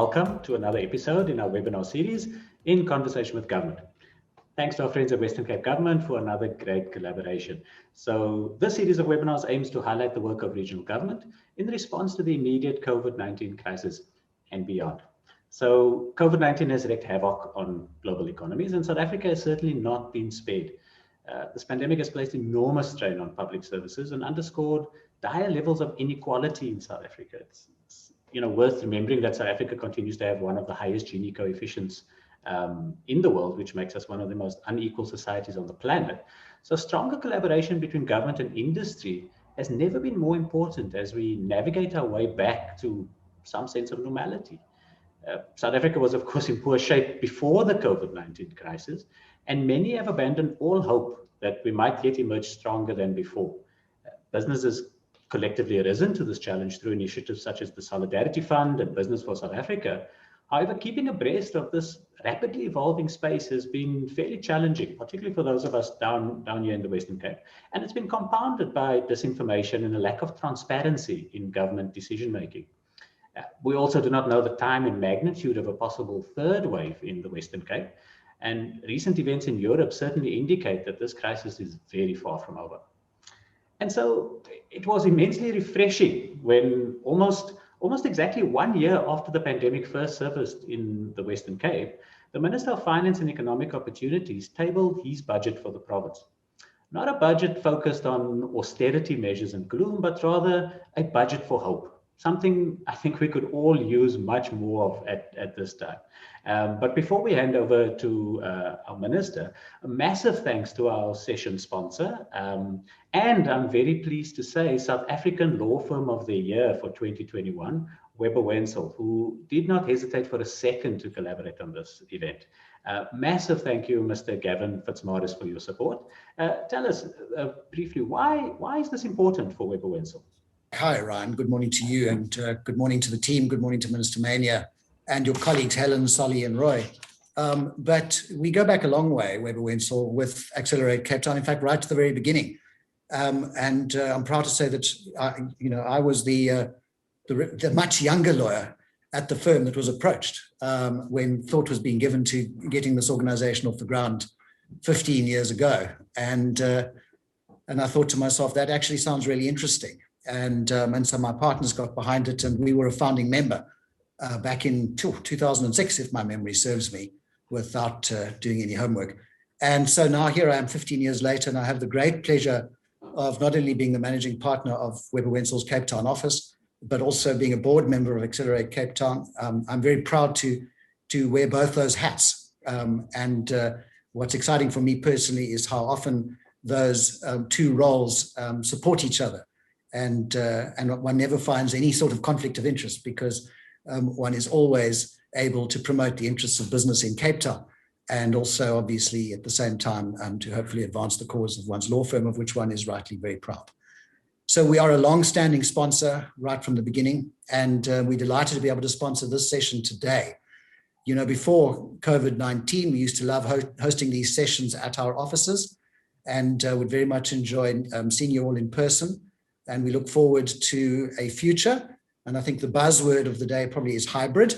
welcome to another episode in our webinar series in Conversation with Government. Thanks to our friends at Western Cape Government for another great collaboration. So this series of webinars aims to highlight the work of regional government in response to the immediate COVID-19 crisis and beyond. So COVID-19 has wreaked havoc on global economies, and South Africa has certainly not been spared. This pandemic has placed enormous strain on public services and underscored dire levels of inequality in South Africa. It's worth remembering that South Africa continues to have one of the highest Gini coefficients in the world, which makes us one of the most unequal societies on the planet. So stronger collaboration between government and industry has never been more important as we navigate our way back to some sense of normality. South Africa was, of course, in poor shape before the COVID-19 crisis, and many have abandoned all hope that we might yet emerge stronger than before. Businesses collectively arisen to this challenge through initiatives such as the Solidarity Fund and Business for South Africa. However, keeping abreast of this rapidly evolving space has been fairly challenging, particularly for those of us down here in the Western Cape. And it's been compounded by disinformation and a lack of transparency in government decision-making. We also do not know the time and magnitude of a possible third wave in the Western Cape. And recent events in Europe certainly indicate that this crisis is very far from over. And so it was immensely refreshing when almost exactly 1 year after the pandemic first surfaced in the Western Cape, the Minister of Finance and Economic Opportunities tabled his budget for the province. Not a budget focused on austerity measures and gloom, but rather a budget for hope. Something I think we could all use much more of at this time. But before we hand over to our Minister, a massive thanks to our session sponsor. And I'm very pleased to say South African Law Firm of the Year for 2021, Webber Wentzel, who did not hesitate for a second to collaborate on this event. Massive thank you, Mr. Gavin Fitzmaurice, for your support. Tell us briefly, why is this important for Webber Wentzel? Hi, Ryan. Good morning to you, and good morning to the team. Good morning to Minister Maynier and your colleagues, Helen, Solly, and Roy. But we go back a long way, Webber Wentzel, with Accelerate Cape Town, in fact, right to the very beginning. And I'm proud to say that, I was the much younger lawyer at the firm that was approached when thought was being given to getting this organization off the ground 15 years ago. And I thought to myself, that actually sounds really interesting. And so my partners got behind it, and we were a founding member back in 2006, if my memory serves me, without doing any homework. And so now here I am 15 years later, and I have the great pleasure of not only being the managing partner of Webber Wentzel's Cape Town office, but also being a board member of Accelerate Cape Town. I'm very proud to wear both those hats. And what's exciting for me personally is how often those two roles support each other. And one never finds any sort of conflict of interest because one is always able to promote the interests of business in Cape Town, and also obviously at the same time to hopefully advance the cause of one's law firm, of which one is rightly very proud. So we are a long-standing sponsor right from the beginning, and we're delighted to be able to sponsor this session today. Before COVID-19, we used to love hosting these sessions at our offices, and would very much enjoy seeing you all in person. And we look forward to a future. And I think the buzzword of the day probably is hybrid,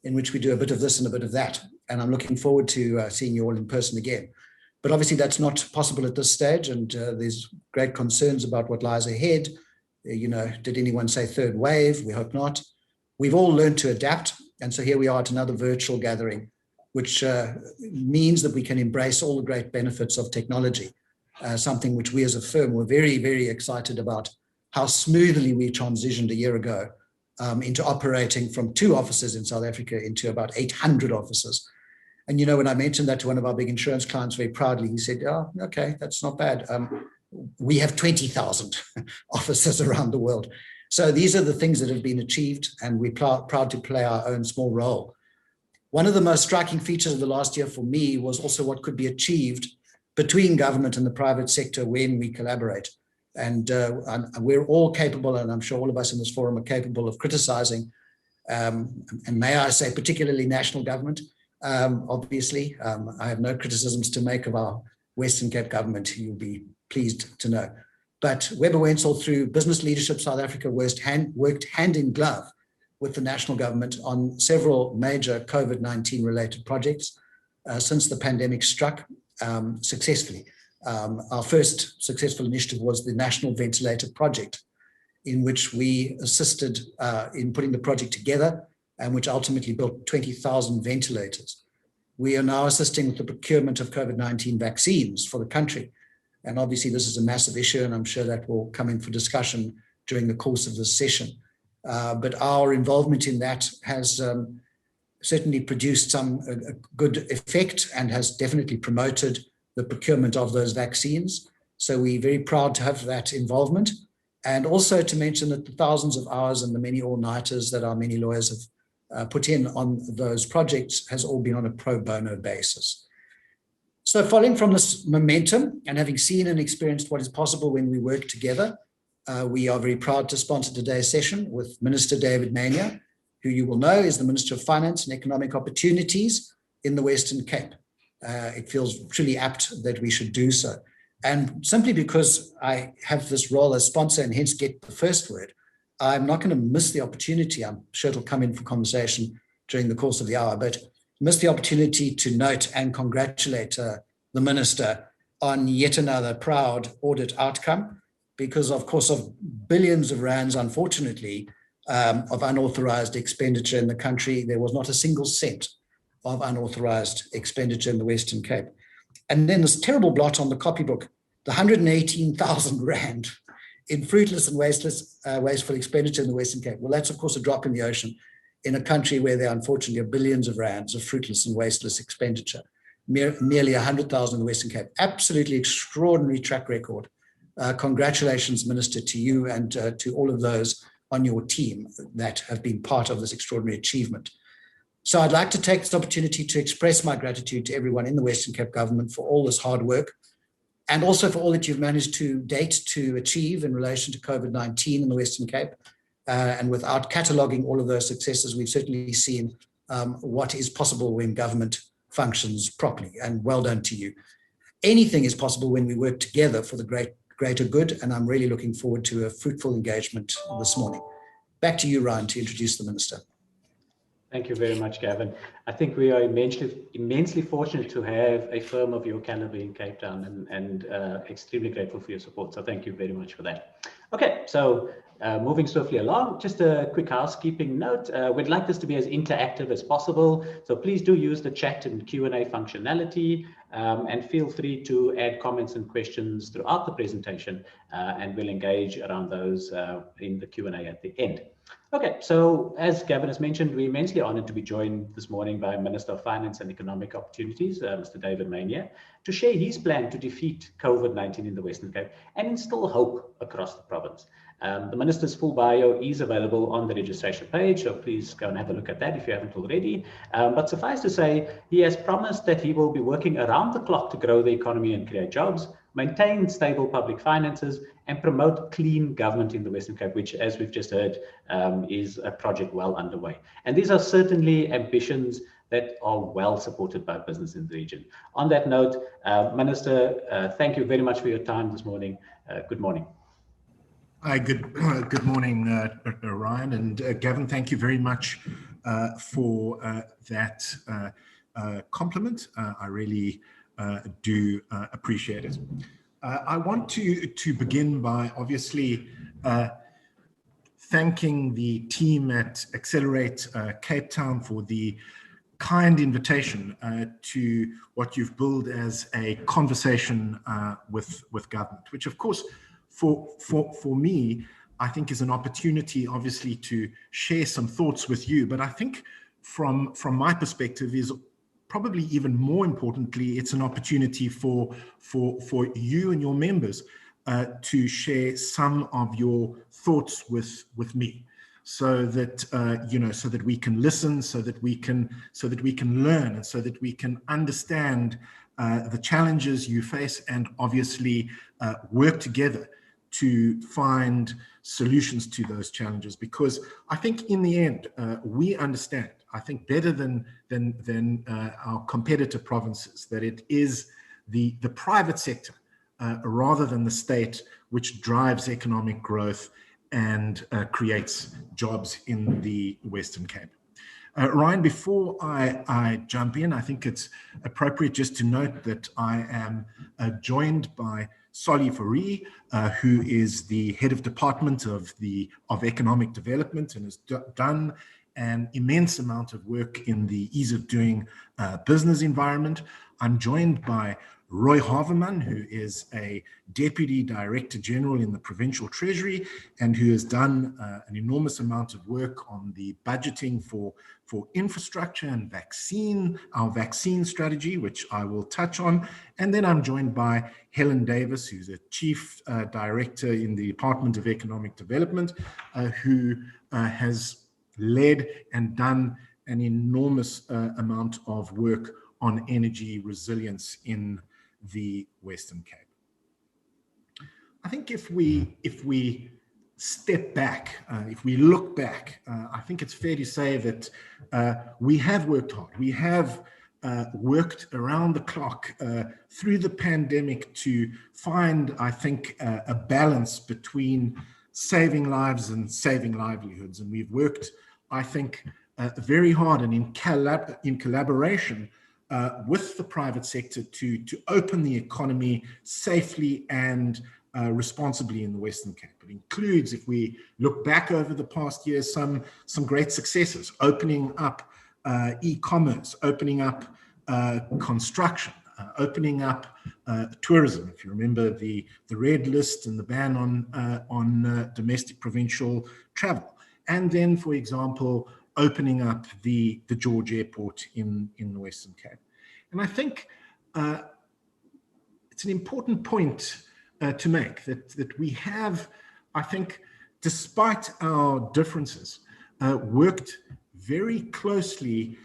in which we do a bit of this and a bit of that. And I'm looking forward to seeing you all in person again. But obviously that's not possible at this stage. And there's great concerns about what lies ahead. Did anyone say third wave? We hope not. We've all learned to adapt. And so here we are at another virtual gathering, which means that we can embrace all the great benefits of technology, something which we as a firm were very, very excited about. How smoothly we transitioned a year ago into operating from 2 offices in South Africa into about 800 offices. And, when I mentioned that to one of our big insurance clients very proudly, he said, oh, okay, that's not bad. We have 20,000 offices around the world. So these are the things that have been achieved, and we're proud to play our own small role. One of the most striking features of the last year for me was also what could be achieved between government and the private sector when we collaborate. And we're all capable, and I'm sure all of us in this forum are capable of criticizing, and may I say particularly national government, obviously. I have no criticisms to make of our Western Cape government, you'll be pleased to know. But Webber Wentzel, through Business Leadership South Africa, worked hand in glove with the national government on several major COVID-19 related projects since the pandemic struck successfully. Our first successful initiative was the National Ventilator Project, in which we assisted in putting the project together and which ultimately built 20,000 ventilators. We are now assisting with the procurement of COVID-19 vaccines for the country. And obviously this is a massive issue, and I'm sure that will come in for discussion during the course of this session. But our involvement in that has certainly produced some good effect and has definitely promoted the procurement of those vaccines. So we're very proud to have that involvement. And also to mention that the thousands of hours and the many all-nighters that our many lawyers have put in on those projects has all been on a pro bono basis. So following from this momentum and having seen and experienced what is possible when we work together, we are very proud to sponsor today's session with Minister David Maynier, who you will know is the Minister of Finance and Economic Opportunities in the Western Cape. It feels truly apt that we should do so. And simply because I have this role as sponsor and hence get the first word, I'm not going to miss the opportunity. I'm sure it'll come in for conversation during the course of the hour, but miss the opportunity to note and congratulate the Minister on yet another proud audit outcome, because of course of billions of rands, unfortunately, of unauthorized expenditure in the country, there was not a single cent of unauthorized expenditure in the Western Cape. And then this terrible blot on the copybook, the 118,000 rand in fruitless and wasteful expenditure in the Western Cape. Well, that's of course a drop in the ocean in a country where there unfortunately are billions of rands of fruitless and wasteless expenditure, nearly 100,000 in the Western Cape. Absolutely extraordinary track record. Congratulations, Minister, to you and to all of those on your team that have been part of this extraordinary achievement. So I'd like to take this opportunity to express my gratitude to everyone in the Western Cape government for all this hard work, and also for all that you've managed to date to achieve in relation to COVID-19 in the Western Cape. And without cataloguing all of those successes, we've certainly seen what is possible when government functions properly, and well done to you. Anything is possible when we work together for the greater good, and I'm really looking forward to a fruitful engagement this morning. Back to you, Ryan, to introduce the Minister. Thank you very much, Gavin. I think we are immensely fortunate to have a firm of your caliber in Cape Town, and extremely grateful for your support. So thank you very much for that. Okay, so moving swiftly along, just a quick housekeeping note. We'd like this to be as interactive as possible. So please do use the chat and Q&A functionality, and feel free to add comments and questions throughout the presentation, and we'll engage around those in the Q&A at the end. Okay, so as Gavin has mentioned, we're immensely honored to be joined this morning by Minister of Finance and Economic Opportunities, Mr. David Maynier, to share his plan to defeat COVID-19 in the Western Cape and instill hope across the province. The Minister's full bio is available on the registration page, so please go and have a look at that if you haven't already. But suffice to say, he has promised that he will be working around the clock to grow the economy and create jobs, maintain stable public finances, and promote clean government in the Western Cape, which, as we've just heard, is a project well underway. And these are certainly ambitions that are well supported by business in the region. On that note, Minister, thank you very much for your time this morning. Good morning. Hi, good morning, Ryan and Gavin. Thank you very much for that compliment. I really do appreciate it. I want to begin by obviously thanking the team at Accelerate Cape Town for the kind invitation to what you've billed as a conversation with government, which of course for me, I think is an opportunity obviously to share some thoughts with you, but I think from my perspective is probably even more importantly, it's an opportunity for you and your members to share some of your thoughts with me, so that so that we can listen, so that we can learn, and so that we can understand the challenges you face, and obviously work together to find solutions to those challenges. Because I think in the end, we understand, I think better than our competitor provinces, that it is the private sector rather than the state which drives economic growth and creates jobs in the Western Cape. Ryan, before I jump in, I think it's appropriate just to note that I am joined by Solly Fourie, who is the head of department of economic development and has done an immense amount of work in the ease of doing business environment. I'm joined by Roy Haverman, who is a Deputy Director General in the Provincial Treasury and who has done an enormous amount of work on the budgeting for infrastructure and our vaccine strategy, which I will touch on. And then I'm joined by Helen Davis, who's a Chief Director in the Department of Economic Development, who has led and done an enormous amount of work on energy resilience in the Western Cape. I think if we step back, if we look back, I think it's fair to say that we have worked hard. We have worked around the clock through the pandemic to find, I think, a balance between saving lives and saving livelihoods. And we've worked, I think, very hard and in collaboration with the private sector to open the economy safely and responsibly in the Western Cape. It includes, if we look back over the past year, some great successes, opening up e-commerce, opening up construction, opening up tourism. If you remember the red list and the ban on domestic provincial travel. And then, for example, opening up the George Airport in the Western Cape. And I think it's an important point to make that we have, I think, despite our differences, worked very closely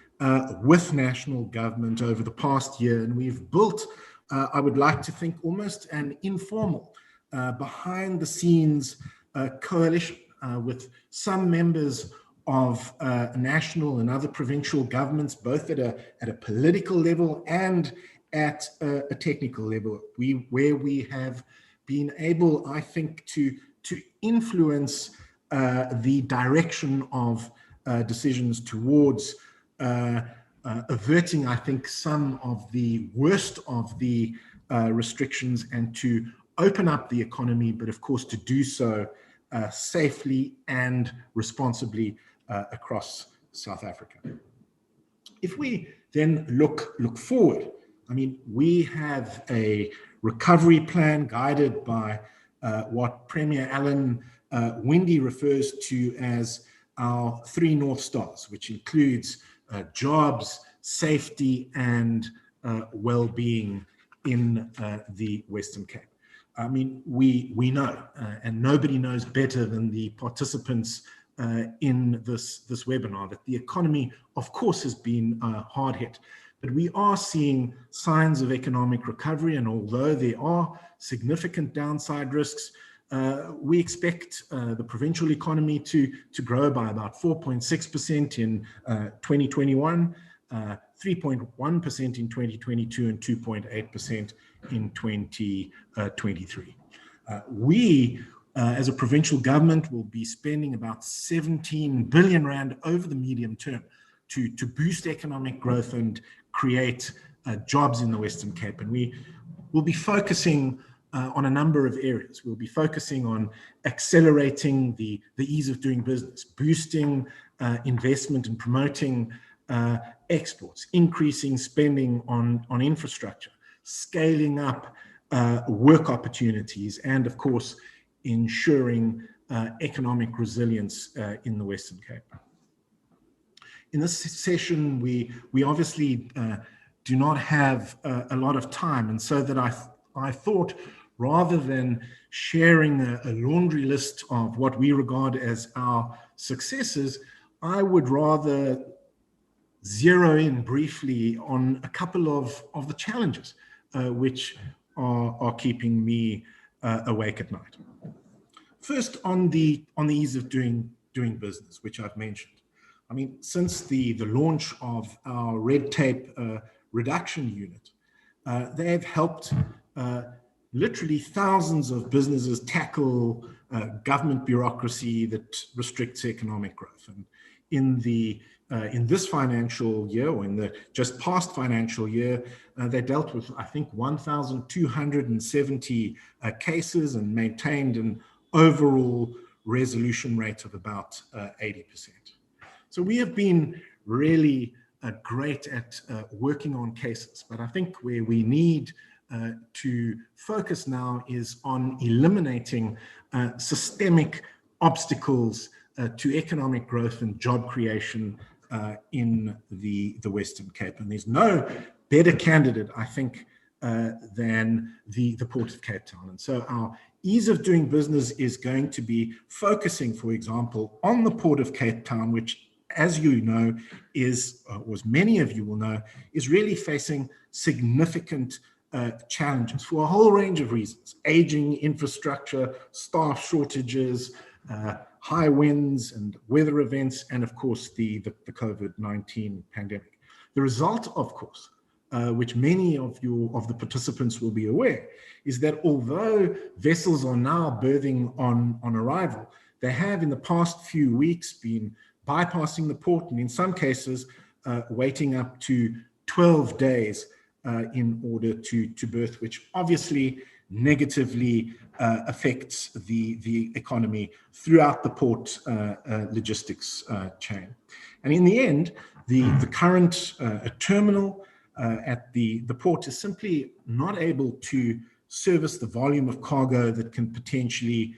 with national government over the past year. And we've built, I would like to think, almost an informal, behind the scenes coalition with some members of national and other provincial governments, both at a political level and at a technical level, where we have been able, I think, to influence the direction of decisions towards averting, I think, some of the worst of the restrictions and to open up the economy, but of course to do so safely and responsibly across South Africa. If we then look forward, I mean, we have a recovery plan guided by what Premier Alan Winde refers to as our 3 North Stars, which includes jobs, safety, and well-being in the Western Cape. I mean, we know, and nobody knows better than the participants in this webinar, that the economy, of course, has been hard hit. But we are seeing signs of economic recovery, and although there are significant downside risks, we expect the provincial economy to grow by about 4.6% in 2021, 3.1% in 2022, and 2.8% in 2023. We, as a provincial government, will be spending about 17 billion rand over the medium term to boost economic growth and create jobs in the Western Cape. And we will be focusing on a number of areas. We'll be focusing on accelerating the ease of doing business, boosting investment and promoting exports, increasing spending on infrastructure, scaling up work opportunities, and of course, ensuring economic resilience in the Western Cape. In this session, we obviously do not have a lot of time, and so that I thought, rather than sharing a laundry list of what we regard as our successes, I would rather zero in briefly on a couple of the challenges which are keeping me awake at night. First, on the ease of doing business, which I've mentioned. I mean, since the launch of our red tape reduction unit, they have helped literally thousands of businesses tackle government bureaucracy that restricts economic growth. And in this financial year, or in the just past financial year, they dealt with, I think, 1,270 cases and maintained an overall resolution rate of about 80%. So we have been really great at working on cases, but I think where we need to focus now is on eliminating systemic obstacles to economic growth and job creation in the Western Cape. And there's no better candidate, I think, than the Port of Cape Town. And so our ease of doing business is going to be focusing, for example, on the Port of Cape Town, which, as you know, is, or as many of you will know, is really facing significant challenges for a whole range of reasons: aging infrastructure, staff shortages, high winds and weather events, and of course the COVID-19 pandemic. The result, of course, which many of the participants will be aware, is that although vessels are now berthing on arrival, they have in the past few weeks been bypassing the port, and in some cases waiting up to 12 days in order to berth, which obviously negatively affects the economy throughout the port logistics chain. And in the end, the current terminal at the port is simply not able to service the volume of cargo that can potentially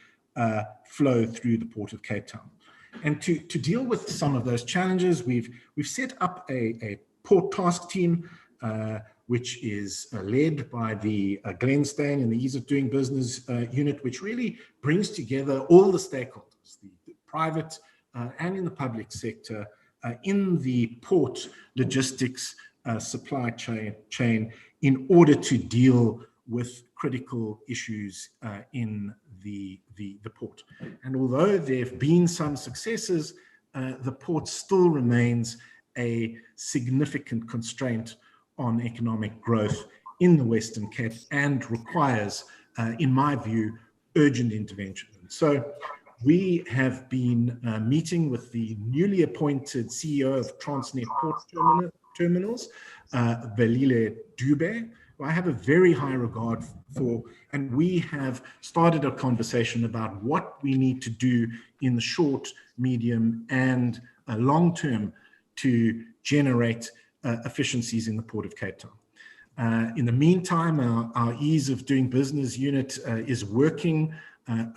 flow through the Port of Cape Town. And to deal with some of those challenges, we've set up a port task team, which is led by the Glenn Stain and the Ease of Doing Business unit, which really brings together all the stakeholders, the private and in the public sector, in the port logistics supply chain in order to deal with critical issues in the port. And although there have been some successes, the port still remains a significant constraint on economic growth in the Western Cape and requires, in my view, urgent intervention. So we have been meeting with the newly appointed CEO of Transnet Port Terminals, Velile Dube, who I have a very high regard for, and we have started a conversation about what we need to do in the short, medium, and long term to generate efficiencies in the Port of Cape Town. In the meantime, our Ease of Doing Business unit is working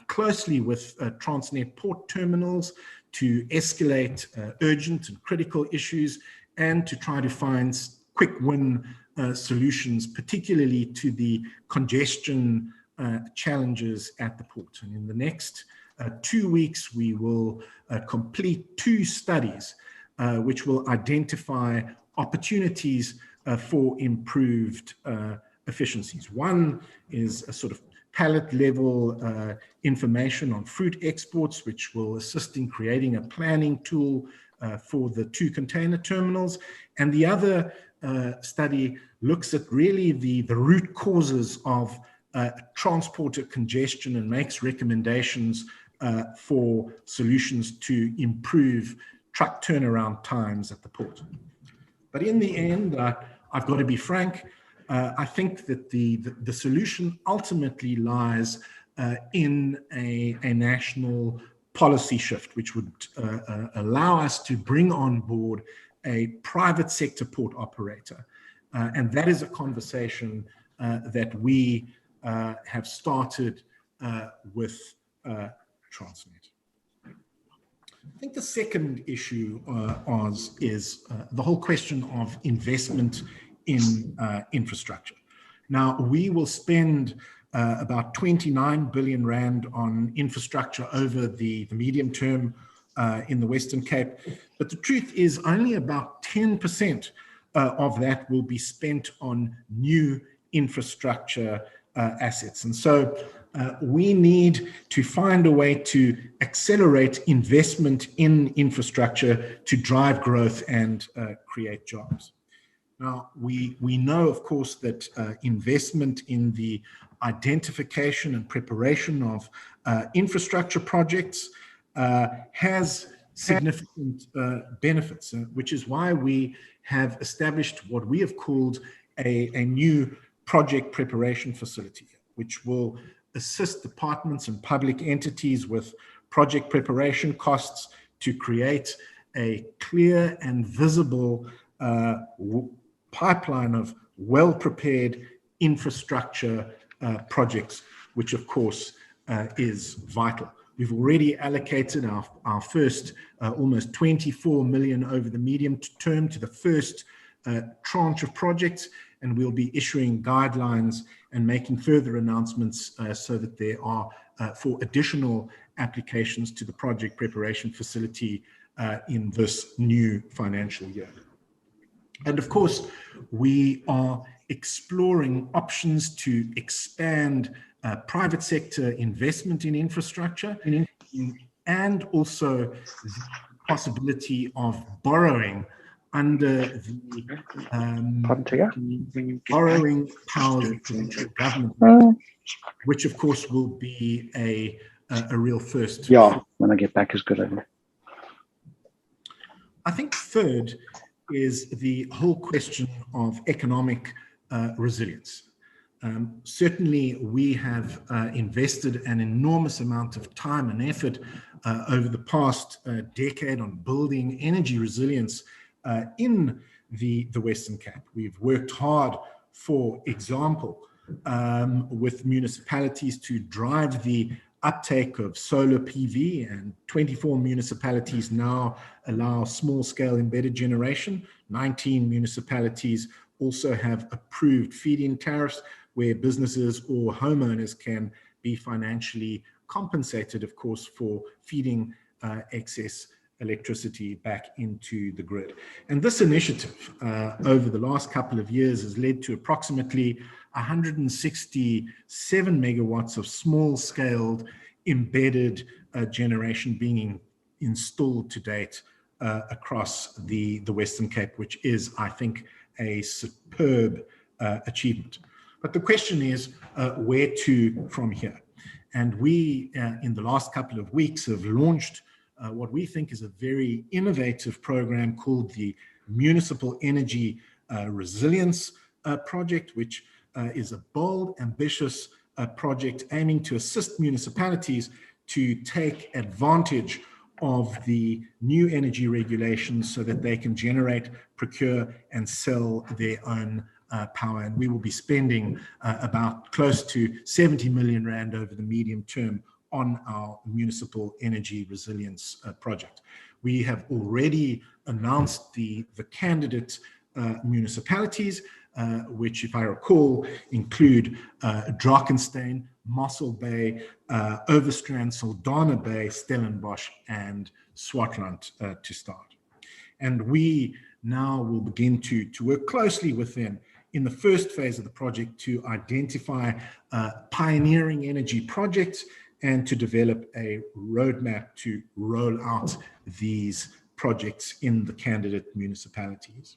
closely with Transnet Port Terminals to escalate urgent and critical issues and to try to find quick win solutions, particularly to the congestion challenges at the port. And in the next 2 weeks, we will complete 2 studies which will identify opportunities for improved efficiencies. One is a sort of pallet level information on fruit exports, which will assist in creating a planning tool for the 2 container terminals. And the other study looks at really the root causes of transporter congestion and makes recommendations for solutions to improve truck turnaround times at the port. But in the end, I've got to be frank, I think that the solution ultimately lies in a national policy shift, which would allow us to bring on board a private sector port operator. And that is a conversation that we have started with Transnet. I think the second issue is the whole question of investment in infrastructure. Now, we will spend about 29 billion rand on infrastructure over the medium term in the Western Cape. But the truth is only about 10% of that will be spent on new infrastructure assets. And so we need to find a way to accelerate investment in infrastructure to drive growth and create jobs. Now, we know, of course, that investment in the identification and preparation of infrastructure projects has significant benefits, which is why we have established what we have called a new project preparation facility, which will assist departments and public entities with project preparation costs to create a clear and visible pipeline of well-prepared infrastructure projects, which of course is vital. We've already allocated our first almost 24 million over the medium term to the first tranche of projects, and we'll be issuing guidelines and making further announcements so that there are for additional applications to the project preparation facility in this new financial year. And of course, we are exploring options to expand private sector investment in infrastructure and also the possibility of borrowing under the borrowing powers of provincial government, which of course will be a real first. Yeah, when I get back is good. I think third is the whole question of economic resilience. Certainly, we have invested an enormous amount of time and effort over the past decade on building energy resilience in the Western Cape. We've worked hard, for example, with municipalities to drive the uptake of solar PV, and 24 municipalities now allow small-scale embedded generation. 19 municipalities also have approved feed-in tariffs where businesses or homeowners can be financially compensated, of course, for feeding excess electricity back into the grid. And this initiative over the last couple of years has led to approximately 167 megawatts of small-scaled embedded generation being installed to date across the Western Cape, which is, I think, a superb achievement. But the question is, where to from here? And we, in the last couple of weeks, have launched what we think is a very innovative program called the Municipal Energy Resilience Project, which is a bold, ambitious project aiming to assist municipalities to take advantage of the new energy regulations so that they can generate, procure, and sell their own power. And we will be spending about close to 70 million rand over the medium term on our municipal energy resilience project. We have already announced the candidate municipalities, which, if I recall, include Drakensberg, Mossel Bay, Overstrand, Saldanha Bay, Stellenbosch, and Swartland to start. And we now will begin to work closely with them in the first phase of the project to identify pioneering energy projects and to develop a roadmap to roll out these projects in the candidate municipalities.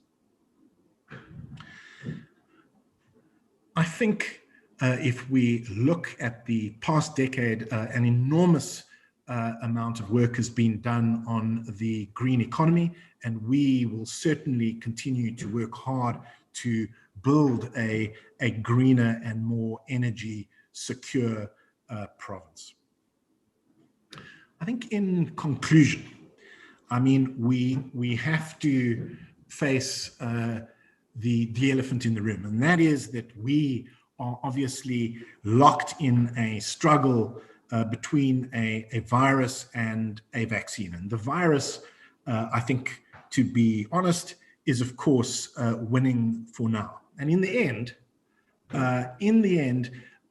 I think if we look at the past decade, an enormous amount of work has been done on the green economy, and we will certainly continue to work hard to build a greener and more energy secure province. I think in conclusion, I mean, we have to face the elephant in the room, and that is that we are obviously locked in a struggle between a virus and a vaccine. And the virus, I think, to be honest, is of course winning for now. And in the end,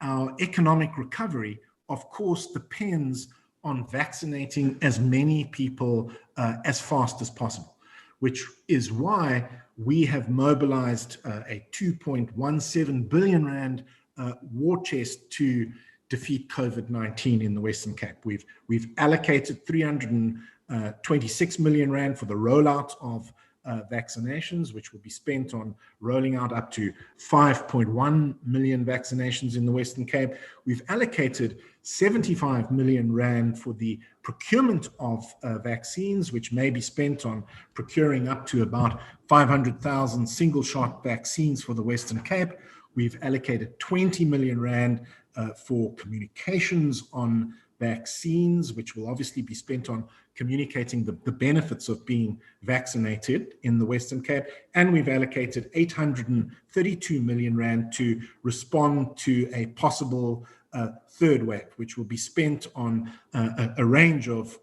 our economic recovery, of course, depends on vaccinating as many people as fast as possible, which is why we have mobilized a 2.17 billion rand war chest to defeat COVID-19 in the Western Cape. We've allocated 326 million rand for the rollout of vaccinations, which will be spent on rolling out up to 5.1 million vaccinations in the Western Cape. We've allocated 75 million rand for the procurement of vaccines, which may be spent on procuring up to about 500,000 single-shot vaccines for the Western Cape. We've allocated 20 million rand for communications on vaccines, which will obviously be spent on communicating the benefits of being vaccinated in the Western Cape. And we've allocated 832 million rand to respond to a possible third wave, which will be spent on a range of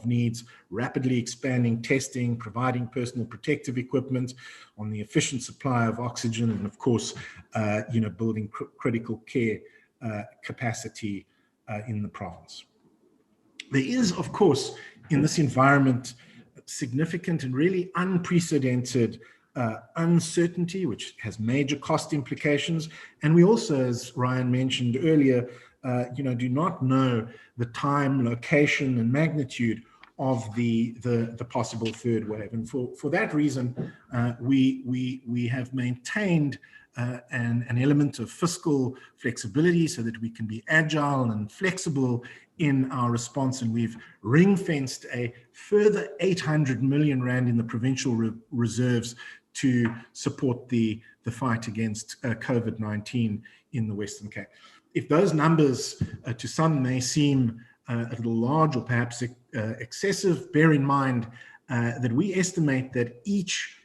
needs, rapidly expanding testing, providing personal protective equipment, on the efficient supply of oxygen, and of course, building critical care capacity in the province. There is, of course, in this environment, significant and really unprecedented uncertainty, which has major cost implications. And we also, as Ryan mentioned earlier, do not know the time, location, and magnitude of the possible third wave. And for that reason, we have maintained an element of fiscal flexibility so that we can be agile and flexible in our response. And we've ring-fenced a further 800 million rand in the provincial reserves to support the fight against COVID-19 in the Western Cape. If those numbers to some may seem a little large or perhaps excessive, bear in mind that we estimate that each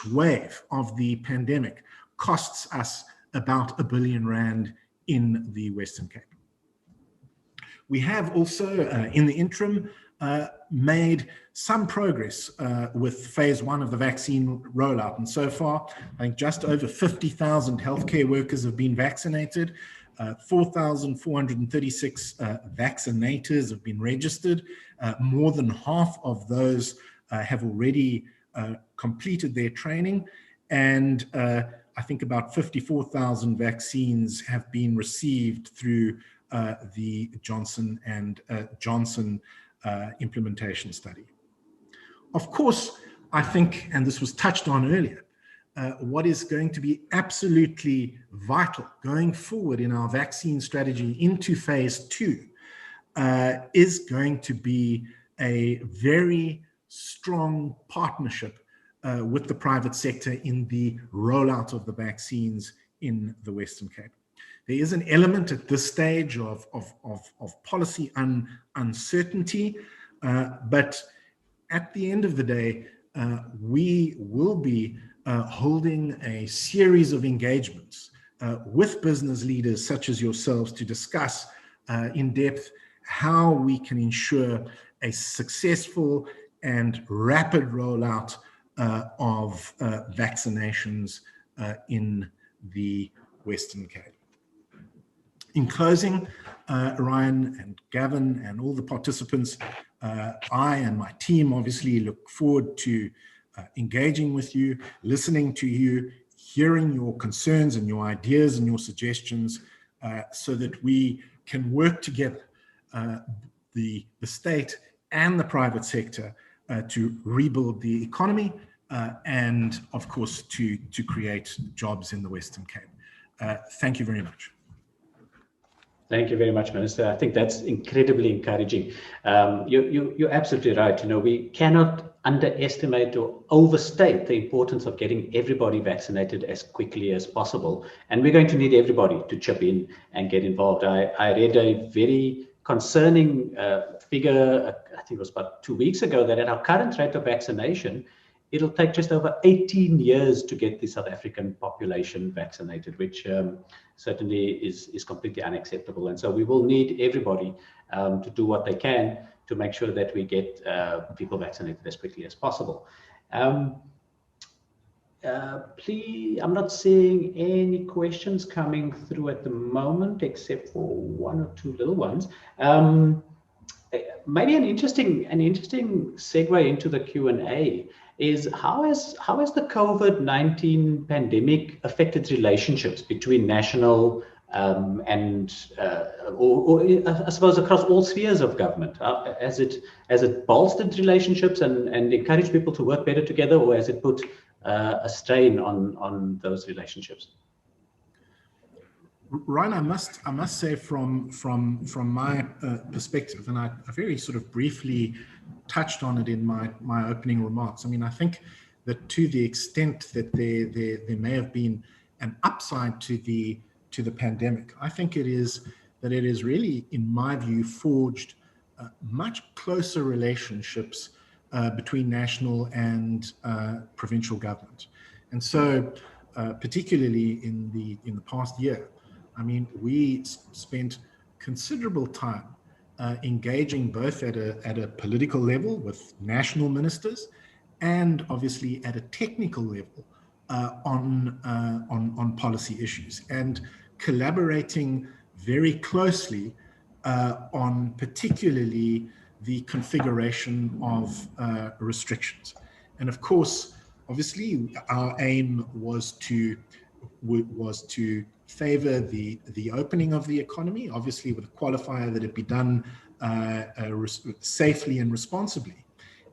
wave of the pandemic costs us about R1 billion in the Western Cape. We have also, in the interim, made some progress with phase 1 of the vaccine rollout. And so far, I think just over 50,000 healthcare workers have been vaccinated. 4,436 vaccinators have been registered. More than half of those have already completed their training. And I think about 54,000 vaccines have been received through the Johnson & Johnson implementation study. Of course, I think, and this was touched on earlier, what is going to be absolutely vital going forward in our vaccine strategy into phase 2 is going to be a very strong partnership with the private sector in the rollout of the vaccines in the Western Cape. There is an element at this stage of policy uncertainty, but at the end of the day, we will be holding a series of engagements with business leaders such as yourselves to discuss in depth how we can ensure a successful and rapid rollout of vaccinations in the Western Cape. In closing, Ryan and Gavin and all the participants, I and my team obviously look forward to engaging with you, listening to you, hearing your concerns and your ideas and your suggestions so that we can work together, the state and the private sector, to rebuild the economy and, of course, to create jobs in the Western Cape. Thank you very much. Thank you very much, Minister. I think that's incredibly encouraging. You're absolutely right. We cannot underestimate or overstate the importance of getting everybody vaccinated as quickly as possible. And we're going to need everybody to chip in and get involved. I read a very concerning figure, I think it was about 2 weeks ago, that at our current rate of vaccination, it'll take just over 18 years to get the South African population vaccinated, which certainly is completely unacceptable. And so we will need everybody to do what they can to make sure that we get people vaccinated as quickly as possible. Please, I'm not seeing any questions coming through at the moment, except for 1 or 2 little ones. Maybe an interesting segue into the Q&A is how has the COVID-19 pandemic affected relationships between national or I suppose across all spheres of government? Has it bolstered relationships and encouraged people to work better together, or has it put a strain on those relationships? Ryan, I must say from my perspective, and I very sort of briefly touched on it in my opening remarks. I mean, I think that to the extent that there may have been an upside to the pandemic, I think it is really, in my view, forged much closer relationships between national and provincial government, and so particularly in the past year. I mean, we spent considerable time engaging both at a political level with national ministers, and obviously at a technical level on policy issues, and collaborating very closely on particularly the configuration of restrictions. And of course, obviously, our aim was to favor the opening of the economy, obviously with a qualifier that it be done safely and responsibly.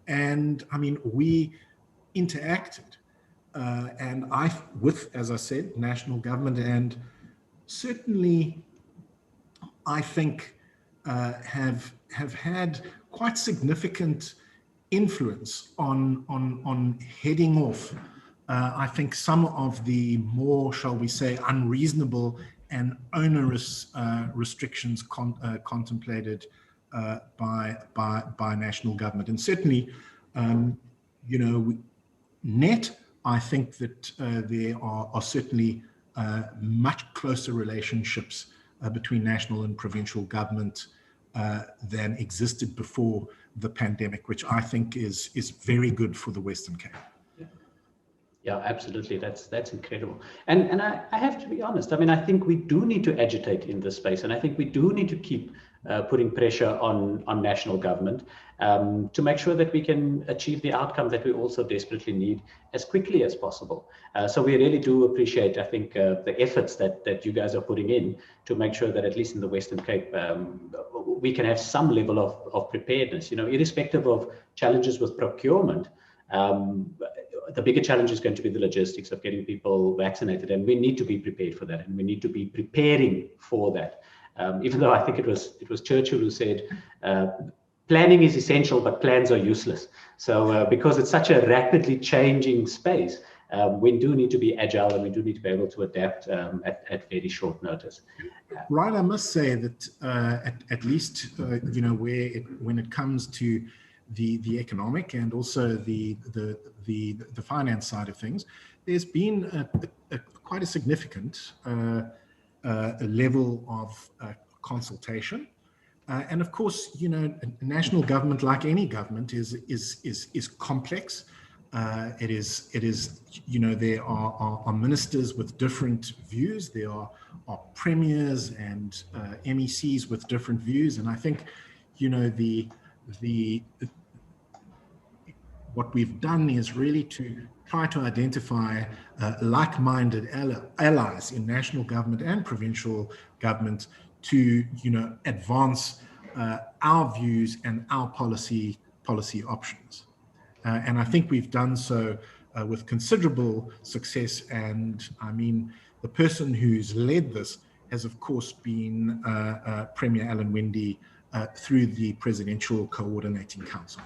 And I mean, we interacted with, as I said, national government, and certainly I think have had quite significant influence on heading off I think some of the more, shall we say, unreasonable and onerous restrictions contemplated by national government. And certainly, you know, net, I think that there are certainly much closer relationships between national and provincial government than existed before the pandemic, which I think is very good for the Western Cape. Yeah, absolutely. That's incredible. And I have to be honest. I mean, I think we do need to agitate in this space, and I think we do need to keep putting pressure on national government to make sure that we can achieve the outcome that we also desperately need as quickly as possible. So we really do appreciate, I think, the efforts that you guys are putting in to make sure that at least in the Western Cape, we can have some level of preparedness, you know, irrespective of challenges with procurement. The bigger challenge is going to be the logistics of getting people vaccinated, and we need to be prepared for that, and we need to be preparing for that. Even though I think it was Churchill who said, planning is essential, but plans are useless. So because it's such a rapidly changing space, we do need to be agile, and we do need to be able to adapt at very short notice. Ryan, I must say that at least, you know, when it comes to the economic and also the finance side of things, there's been quite a significant level of consultation, and of course, you know, national government, like any government, is complex. It is, you know, there are ministers with different views. There are premiers and MECs with different views, and I think, you know, what we've done is really to try to identify like-minded allies in national government and provincial government to, you know, advance our views and our policy options. And I think we've done so with considerable success. And I mean, the person who's led this has, of course, been Premier Alan Winde through the Presidential Coordinating Council.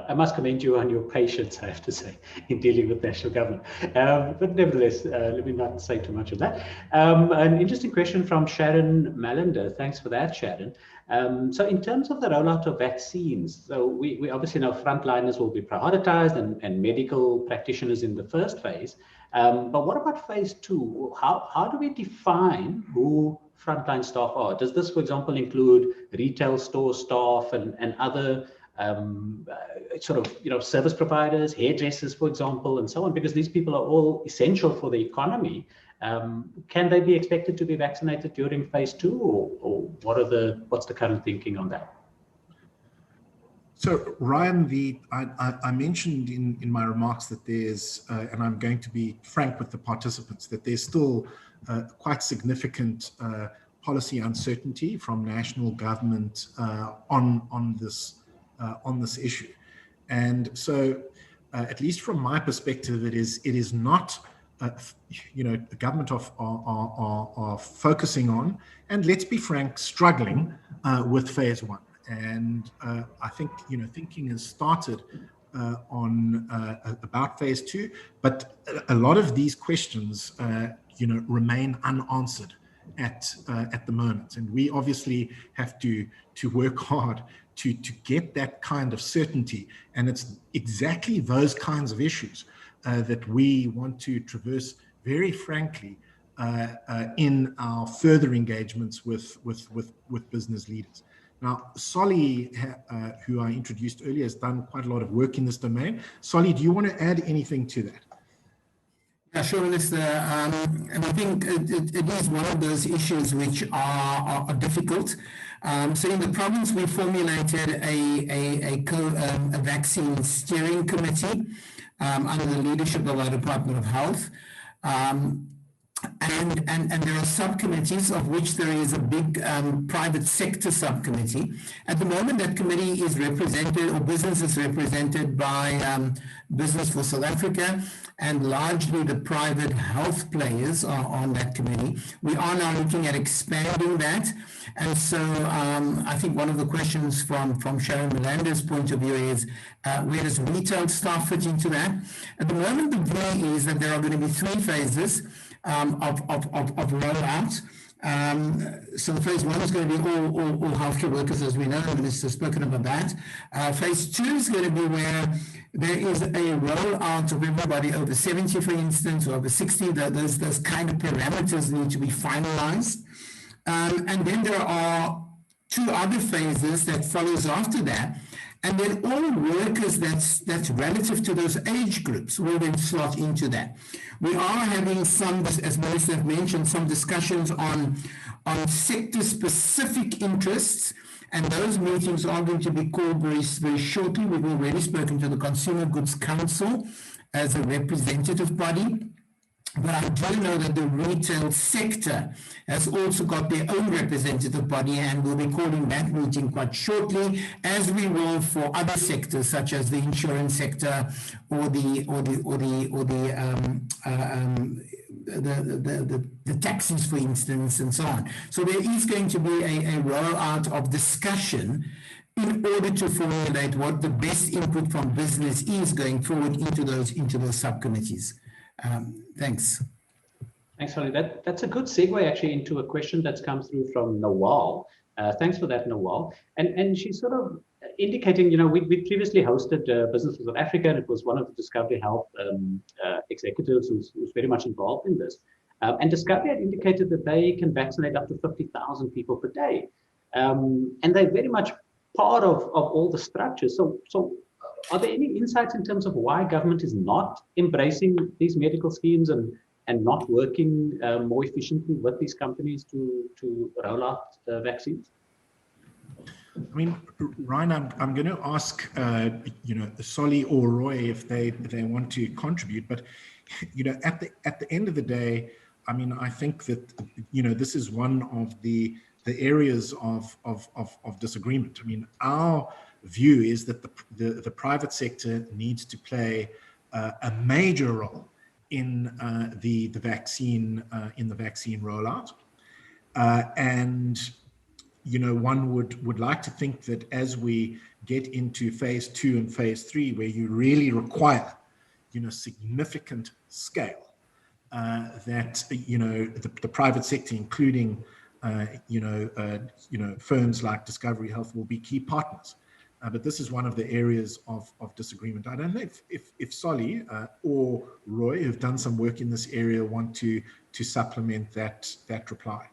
I must commend you on your patience, I have to say, in dealing with national government. But nevertheless, let me not say too much of that. An interesting question from Sharon Malander. Thanks for that, Sharon. So in terms of the rollout of vaccines, so we obviously know frontliners will be prioritized and medical practitioners in the first phase. But what about phase 2? How do we define who frontline staff are? Does this, for example, include retail store staff and other sort of, you know, service providers, hairdressers, for example, and so on, because these people are all essential for the economy? Can they be expected to be vaccinated during phase 2, or what's the current thinking on that? So Ryan, I mentioned in my remarks that there's, and I'm going to be frank with the participants, that there's still quite significant policy uncertainty from national government on this issue. And so, at least from my perspective, it is not, the government are focusing on, and let's be frank, struggling with phase one. And I think, thinking has started on about phase two, but a lot of these questions, remain unanswered at the moment. And we obviously have to work hard to get that kind of certainty. And it's exactly those kinds of issues that we want to traverse very frankly in our further engagements with business leaders. Now, Solly, who I introduced earlier, has done quite a lot of work in this domain. Solly, do you want to add anything to that? Yeah, sure, Minister. And I think it is one of those issues which are difficult. So in the province, we formulated a vaccine steering committee under the leadership of our Department of Health. And there are subcommittees, of which there is a big private sector subcommittee. At the moment, that committee is represented, or business is represented by Business for South Africa, and largely the private health players are on that committee. We are now looking at expanding that. And so I think one of the questions from Sharon Melander's point of view is, where does retail staff fit into that? At the moment, the view is that there are going to be 3 phases of rollout. So the phase 1 is going to be all healthcare workers, as we know. The Minister has spoken about that. Phase 2 is going to be where there is a rollout of everybody over 70, for instance, or over 60. Those kind of parameters need to be finalized. And then there are 2 other phases that follows after that. And then all workers that's relative to those age groups will then slot into that. We are having some, as Melissa mentioned, some discussions on sector-specific interests, and those meetings are going to be called very, very shortly. We've already spoken to the Consumer Goods Council as a representative body. But I do know that the retail sector has also got their own representative body, and we'll be calling that meeting quite shortly, as we will for other sectors such as the insurance sector or the taxis, for instance, and so on. So there is going to be a rollout of discussion in order to formulate what the best input from business is going forward into those subcommittees. Thanks. Thanks, Holly. That's a good segue actually into a question that's come through from Nawal. Thanks for that, Nawal. And she's sort of indicating, we previously hosted Business for South Africa, and it was one of the Discovery Health executives who's very much involved in this. And Discovery had indicated that they can vaccinate up to 50,000 people per day. And they're very much part of all the structures. So are there any insights in terms of why government is not embracing these medical schemes and not working more efficiently with these companies to roll out vaccines? I mean, Ryan, I'm going to ask, Solly or Roy if they want to contribute. But, at the end of the day, I mean, I think that, this is one of the areas of disagreement. I mean, our view is that the private sector needs to play a major role in the vaccine rollout, and one would like to think that as we get into phase 2 and phase 3, where you really require significant scale, that the private sector, including firms like Discovery Health, will be key partners. But this is one of the areas of disagreement. I don't know if Solly or Roy, who've done some work in this area, want to supplement that reply.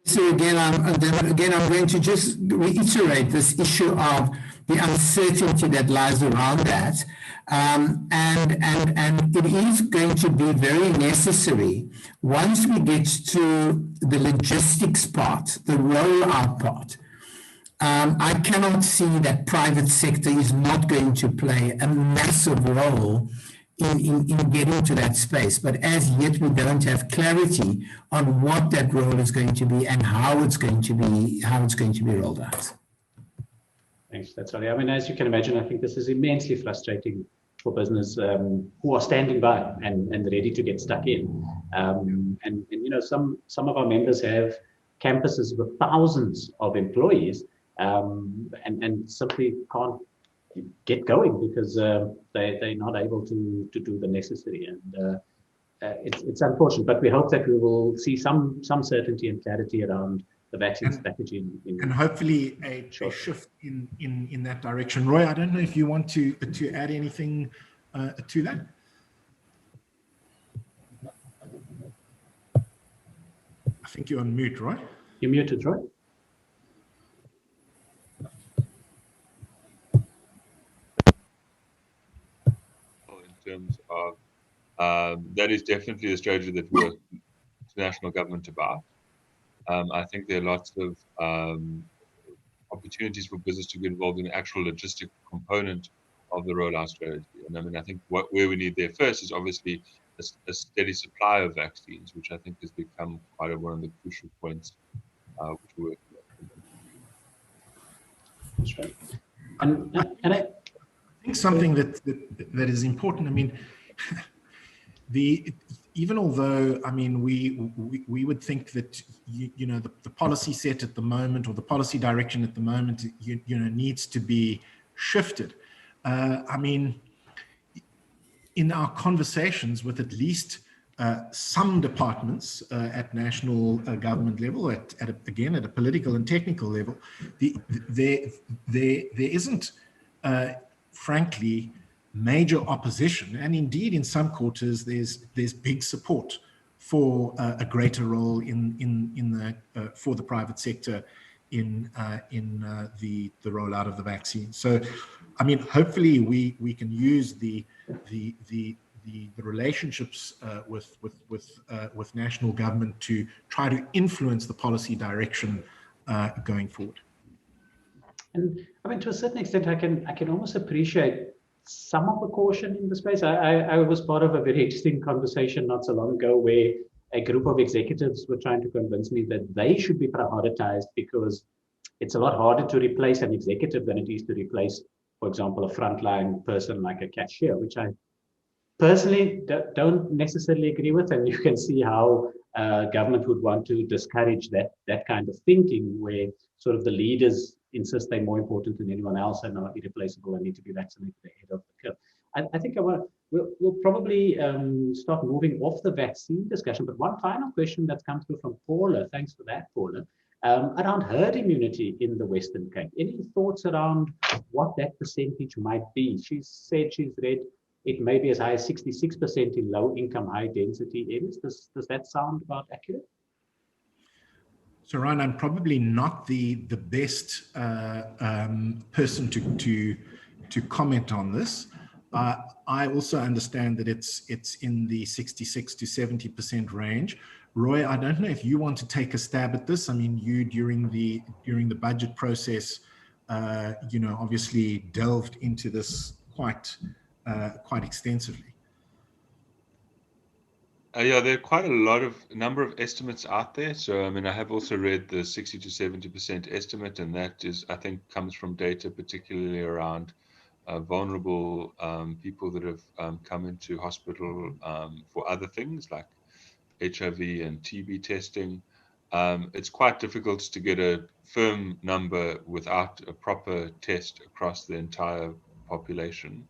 So again, I'm going to just reiterate this issue of the uncertainty that lies around that, and it is going to be very necessary once we get to the logistics part, the rollout part. I cannot see that private sector is not going to play a massive role in getting to that space. But as yet, we don't have clarity on what that role is going to be and how it's going to be rolled out. Thanks. That's right. I mean, as you can imagine, I think this is immensely frustrating for business who are standing by and ready to get stuck in. And you know, some of our members have campuses with thousands of employees and simply can't get going because they're not able to do the necessary. And it's unfortunate, but we hope that we will see some certainty and clarity around the vaccine strategy. And hopefully a shift in that direction. Roy, I don't know if you want to add anything to that. I think you're on mute, Roy. You're muted, Roy. In terms of that is definitely a strategy that we're national government about. I think there are lots of opportunities for business to get involved in the actual logistic component of the rollout strategy. And I mean, I think where we need there first is obviously a steady supply of vaccines, which I think has become quite one of the crucial points which we're working on. That's right. And I think something that is important. I mean, even although, I mean, we would think that, you know, the policy set at the moment or the policy direction at the moment, you know, needs to be shifted. I mean, in our conversations with at least some departments at national government level, again, at a political and technical level, there isn't, frankly, major opposition, and indeed in some quarters there's big support for a greater role for the private sector in the rollout of the vaccine. So, I mean, hopefully we can use the relationships with national government to try to influence the policy direction going forward. And I mean, to a certain extent, I can almost appreciate some of the caution in the space. I was part of a very interesting conversation not so long ago where a group of executives were trying to convince me that they should be prioritized because it's a lot harder to replace an executive than it is to replace, for example, a frontline person like a cashier, which I personally don't necessarily agree with. And you can see how government would want to discourage that kind of thinking where sort of the leaders insist they're more important than anyone else and are irreplaceable and need to be vaccinated ahead of the curve. I think we'll probably start moving off the vaccine discussion. But one final question that's come through from Paula, thanks for that, Paula, around herd immunity in the Western Cape. Any thoughts around what that percentage might be? She said she's read it may be as high as 66% in low-income, high-density areas. Does that sound about accurate? So, Ryan, I'm probably not the best person to comment on this. I also understand that it's in the 66 to 70% range. Roy, I don't know if you want to take a stab at this. I mean, you during the budget process, you know, obviously delved into this quite extensively. Yeah, there are quite a number of estimates out there. So, I mean, I have also read the 60 to 70% estimate, and that is, I think, comes from data particularly around vulnerable people that have come into hospital for other things like HIV and TB testing. It's quite difficult to get a firm number without a proper test across the entire population.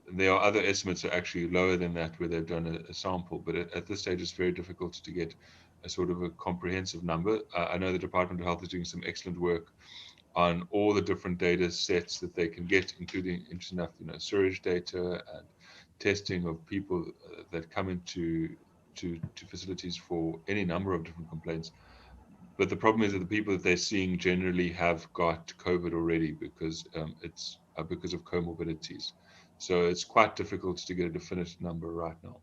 There are other estimates that are actually lower than that where they've done a sample, but at this stage it's very difficult to get a sort of a comprehensive number. I know the Department of Health is doing some excellent work on all the different data sets that they can get, including, interesting enough, you know, sewage data and testing of people that come into facilities for any number of different complaints. But the problem is that the people that they're seeing generally have got COVID already because it's because of comorbidities. So it's quite difficult to get a definite number right now.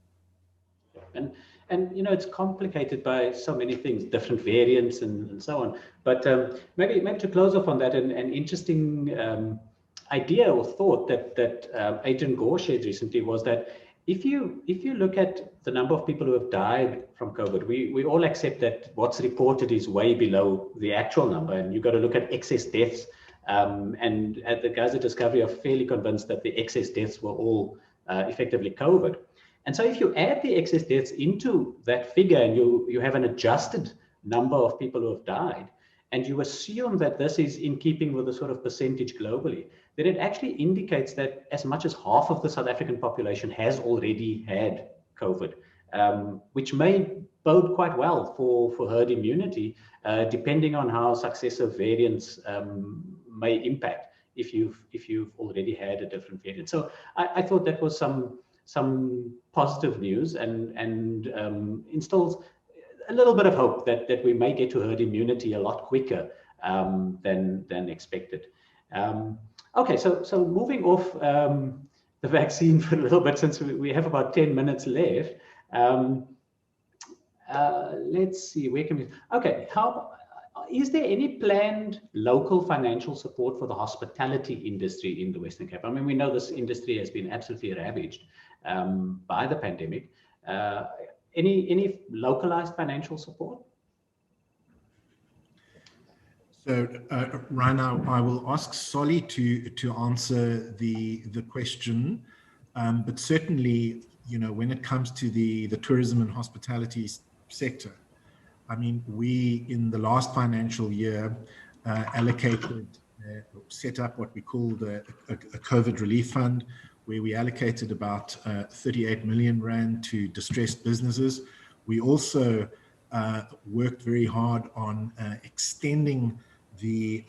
and it's complicated by so many things, different variants and so on. But maybe to close off on that, an interesting idea or thought that Adrian Gore shared recently was that if you look at the number of people who have died from COVID, we all accept that what's reported is way below the actual number, and you've got to look at excess deaths. And at the guys at Discovery are fairly convinced that the excess deaths were all effectively COVID. And so if you add the excess deaths into that figure and you have an adjusted number of people who have died, and you assume that this is in keeping with the sort of percentage globally, then it actually indicates that as much as half of the South African population has already had COVID, which may bode quite well for herd immunity, depending on how successive variants may impact if you've already had a different variant. So I thought that was some positive news and instills a little bit of hope that we may get to herd immunity a lot quicker than expected. Okay, so moving off the vaccine for a little bit, since we have about 10 minutes left. Let's see, where can we? Okay, is there any planned local financial support for the hospitality industry in the Western Cape? I mean, we know this industry has been absolutely ravaged by the pandemic. Any localized financial support? So right now, I will ask Solly to answer the question, but certainly, when it comes to the tourism and hospitality sector, I mean, we in the last financial year set up what we called a COVID relief fund, where we allocated about 38 million rand to distressed businesses. We also worked very hard on extending the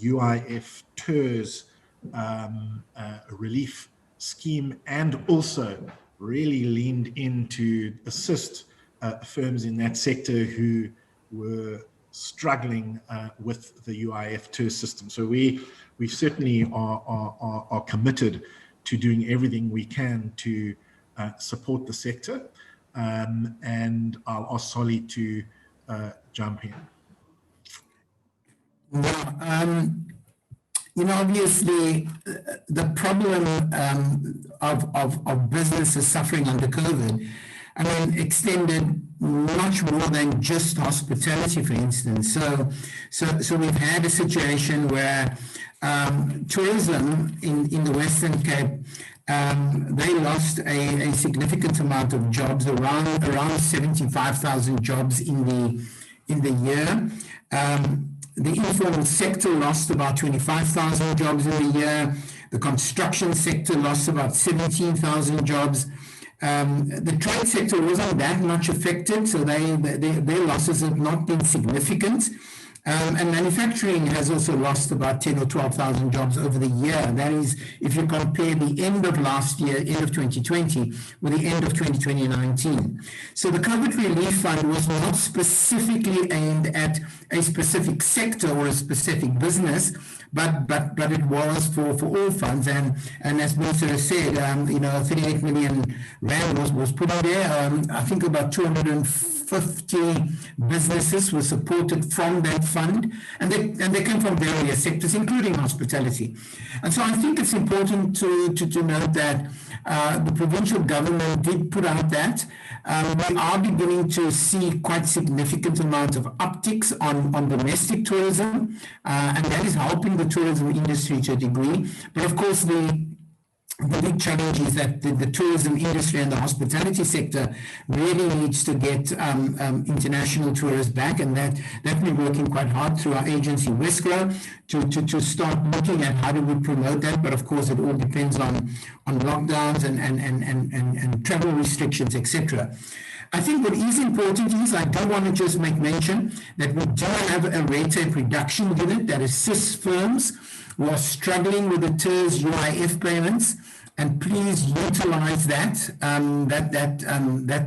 UIF TERS relief scheme, and also really leaned in to assist firms in that sector who were struggling with the UIF TERS system. So we certainly are committed to doing everything we can to support the sector. And I'll ask Solly to jump in. Obviously, the problem of businesses suffering under COVID, I mean, extended much more than just hospitality, for instance. So we've had a situation where tourism in the Western Cape, they lost a significant amount of jobs, around 75,000 jobs in the year. The informal sector lost about 25,000 jobs in the year. The construction sector lost about 17,000 jobs. The trade sector wasn't that much affected, so their losses have not been significant. And manufacturing has also lost about 10 or 12,000 jobs over the year. That is, if you compare the end of last year, end of 2020, with the end of 2019. So the COVID relief fund was not specifically aimed at a specific sector or a specific business, but it was for all funds. And as Minister said, 38 million rand was put in there. I think about 250 businesses were supported from that fund, and they came from various sectors, including hospitality. And so I think it's important to note that the provincial government did put out that. We are beginning to see quite significant amount of upticks on domestic tourism, and that is helping the tourism industry to a degree. But of course, the big challenge is that the tourism industry and the hospitality sector really needs to get international tourists back, and that we're working quite hard through our agency Westgrow to start looking at how do we promote that. But of course, it all depends on lockdowns and travel restrictions, etc. I think what is important is, I do want to just make mention that we do have a red tape reduction unit that assists firms who are struggling with the TERS UIF payments. and please utilize that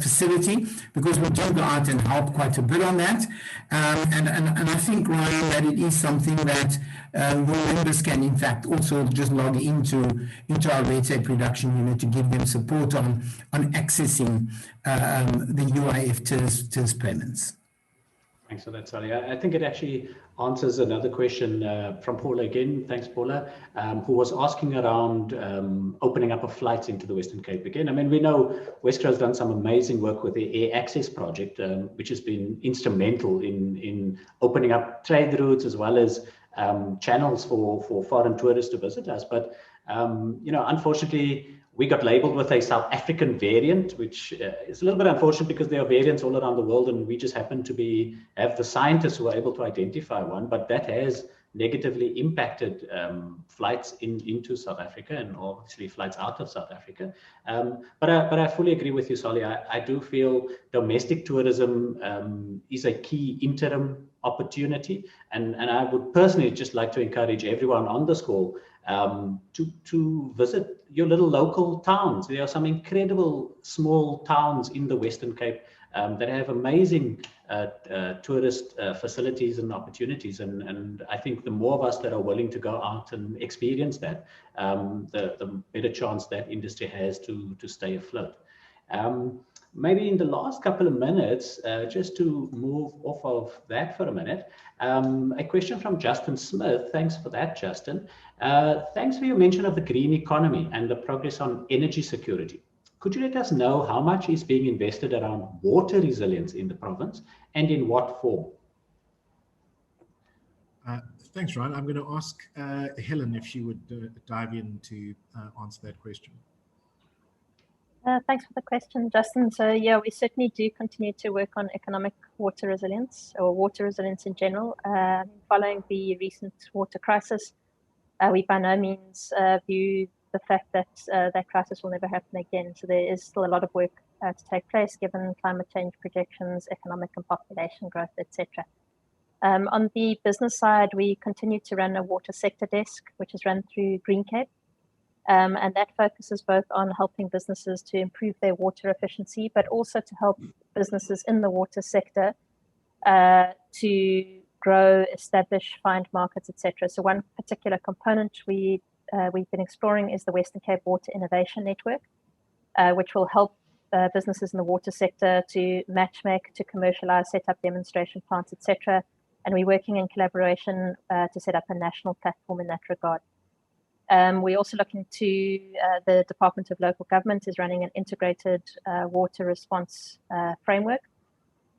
facility, because we do go out and help quite a bit on that. And I think, Ryan, that it is something that your members can, in fact, also just log into our red tape reduction unit to give them support on accessing the UIF TIRS payments. Thanks for that, Sally. I think it actually answers another question from Paula again. Thanks, Paula, who was asking around opening up of flights into the Western Cape again. I mean, we know Westra has done some amazing work with the Air Access project, which has been instrumental in opening up trade routes as well as channels for foreign tourists to visit us. But, you know, unfortunately, we got labeled with a South African variant, which is a little bit unfortunate because there are variants all around the world, and we just happen to have the scientists who are able to identify one. But that has negatively impacted flights into South Africa, and obviously flights out of South Africa. But I fully agree with you, Solly. I do feel domestic tourism is a key interim opportunity, and I would personally just like to encourage everyone on this call to visit your little local towns. There are some incredible small towns in the Western Cape that have amazing tourist facilities and opportunities, and I think the more of us that are willing to go out and experience that, the better chance that industry has to stay afloat. Maybe in the last couple of minutes, just to move off of that for a minute, a question from Justin Smith. Thanks for that, Justin. Thanks for your mention of the green economy and the progress on energy security. Could you let us know how much is being invested around water resilience in the province and in what form? Thanks, Ryan. I'm going to ask Helen if she would dive in to answer that question. Thanks for the question, Justin. So yeah, we certainly do continue to work on economic water resilience, or water resilience in general. Following the recent water crisis, we by no means view the fact that that crisis will never happen again. So there is still a lot of work to take place given climate change projections, economic and population growth, etc. On the business side, we continue to run a water sector desk, which is run through Green Cape. And that focuses both on helping businesses to improve their water efficiency, but also to help businesses in the water sector to grow, establish, find markets, etc. So one particular component we've been exploring is the Western Cape Water Innovation Network, which will help businesses in the water sector to matchmake, to commercialize, set up demonstration plants, etc. And we're working in collaboration to set up a national platform in that regard. We're also looking to the Department of Local Government is running an integrated water response framework,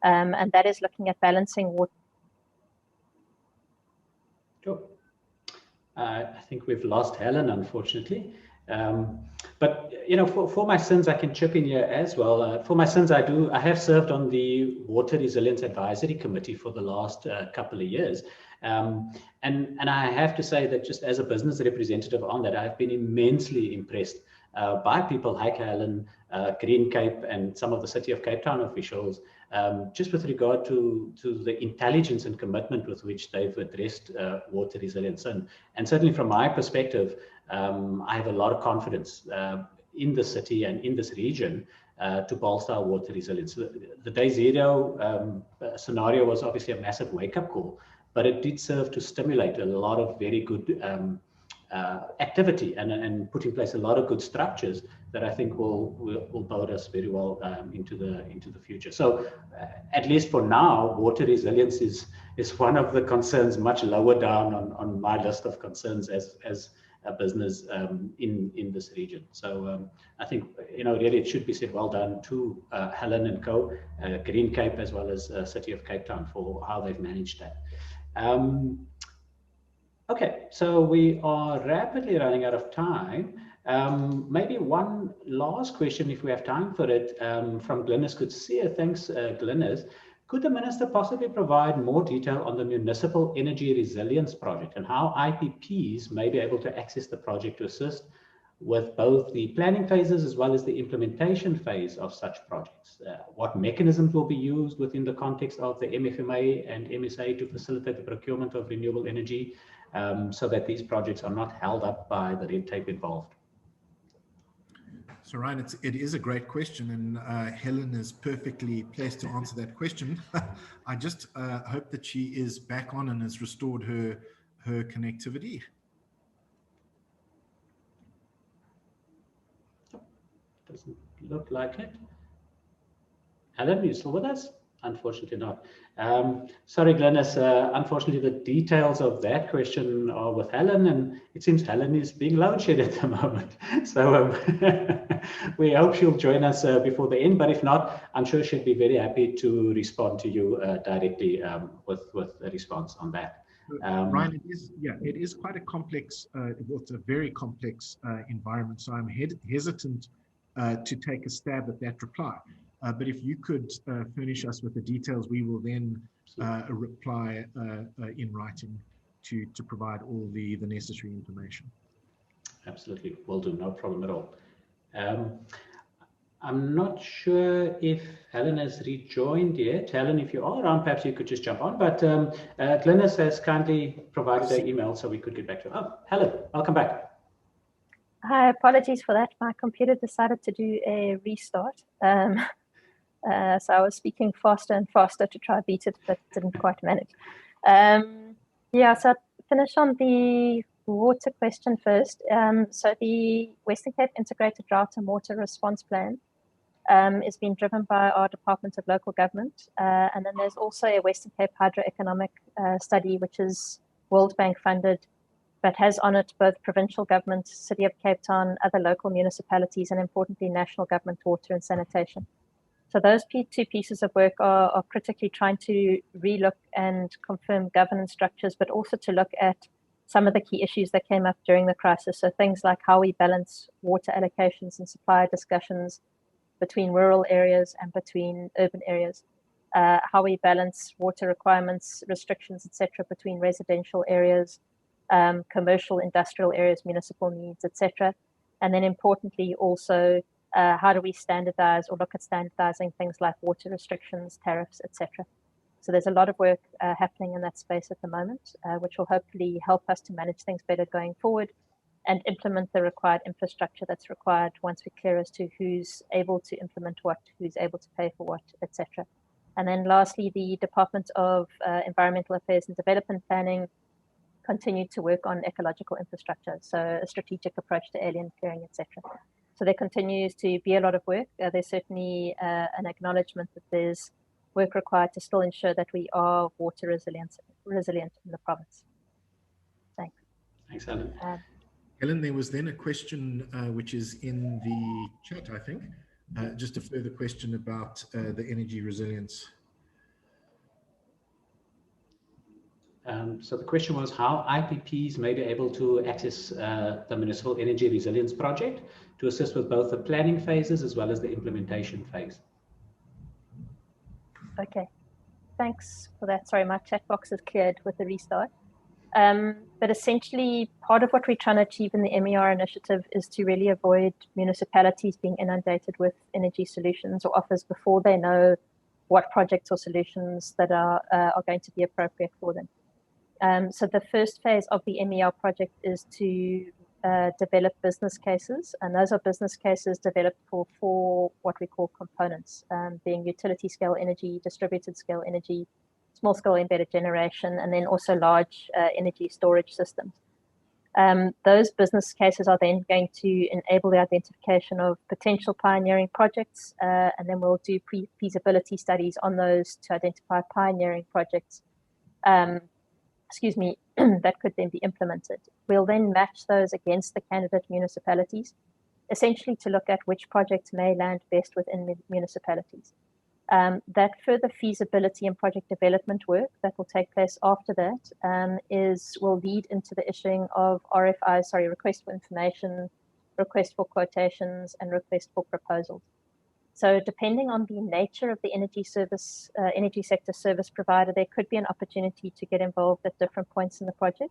and that is looking at balancing water. Sure. I think we've lost Helen, unfortunately. But you know, for my sins, I can chip in here as well. For my sins, I have served on the Water Resilience Advisory Committee for the last couple of years. And I have to say that just as a business representative on that, I've been immensely impressed by people like Helen, Green Cape, and some of the City of Cape Town officials, just with regard to the intelligence and commitment with which they've addressed water resilience. And certainly from my perspective, I have a lot of confidence in the city and in this region to bolster our water resilience. The Day Zero scenario was obviously a massive wake-up call, but it did serve to stimulate a lot of very good activity and put in place a lot of good structures that I think will bode us very well into the future. So at least for now, water resilience is one of the concerns much lower down on my list of concerns as a business in this region. So I think, you know, really it should be said well done to Helen and co, Green Cape, as well as City of Cape Town for how they've managed that. Okay, so we are rapidly running out of time. Maybe one last question, if we have time for it, from Glynis Kutsia. Thanks, Glynis. Could the Minister possibly provide more detail on the Municipal Energy Resilience Project and how IPPs may be able to access the project to assist with both the planning phases as well as the implementation phase of such projects? What mechanisms will be used within the context of the MFMA and MSA to facilitate the procurement of renewable energy so that these projects are not held up by the red tape involved? So Ryan, it is a great question, and Helen is perfectly placed to answer that question. I just hope that she is back on and has restored her connectivity. Doesn't look like it. Helen, are you still with us? Unfortunately not. Sorry, Glenys. Unfortunately, the details of that question are with Helen, and it seems Helen is being load shed at the moment. So we hope she'll join us before the end, but if not, I'm sure she'd be very happy to respond to you directly with a response on that. Ryan, it is quite a complex, it's a very complex environment, so I'm hesitant to take a stab at that reply. But if you could furnish us with the details, we will then reply in writing to provide all the necessary information. Absolutely, will do, no problem at all. I'm not sure if Helen has rejoined yet. Helen, if you are around, perhaps you could just jump on. But Glenys has kindly provided her email so we could get back to her. Oh, Helen, welcome back. Hi, apologies for that. My computer decided to do a restart. So I was speaking faster and faster to try to beat it, but didn't quite manage. Yeah, so I'll finish on the water question first. So the Western Cape Integrated Drought and Water Response Plan is being driven by our Department of Local Government. And then there's also a Western Cape Hydroeconomic Study, which is World Bank funded, but has on it both provincial government, City of Cape Town, other local municipalities, and importantly, national government water and sanitation. So those two pieces of work are critically trying to relook and confirm governance structures, but also to look at some of the key issues that came up during the crisis. So things like how we balance water allocations and supply discussions between rural areas and between urban areas, how we balance water requirements, restrictions, etc., between residential areas, commercial, industrial areas, municipal needs, etc. And then importantly, also, how do we standardize or look at standardizing things like water restrictions, tariffs, etc. So there's a lot of work happening in that space at the moment, which will hopefully help us to manage things better going forward and implement the required infrastructure that's required once we're clear as to who's able to implement what, who's able to pay for what, etc. And then lastly, the Department of Environmental Affairs and Development Planning continued to work on ecological infrastructure, so a strategic approach to alien clearing, etc. So there continues to be a lot of work. There's certainly an acknowledgement that there's work required to still ensure that we are water resilient in the province. Thanks. Thanks, Helen. Helen, there was then a question which is in the chat, I think, just a further question about the energy resilience. So the question was how IPPs may be able to access the Municipal Energy Resilience Project to assist with both the planning phases as well as the implementation phase. Okay, thanks for that. Sorry, my chat box is cleared with the restart. But essentially, part of what we're trying to achieve in the MER initiative is to really avoid municipalities being inundated with energy solutions or offers before they know what projects or solutions that are going to be appropriate for them. So the first phase of the MER project is to develop business cases, and those are business cases developed for four what we call components, being utility scale energy, distributed scale energy, small scale embedded generation, and then also large energy storage systems. Those business cases are then going to enable the identification of potential pioneering projects, and then we'll do pre-feasibility studies on those to identify pioneering projects that could then be implemented. We'll then match those against the candidate municipalities, essentially to look at which projects may land best within municipalities. That further feasibility and project development work that will take place after that will lead into the issuing of RFIs, request for information, request for quotations, and request for proposals. So depending on the nature of the energy sector service provider, there could be an opportunity to get involved at different points in the project.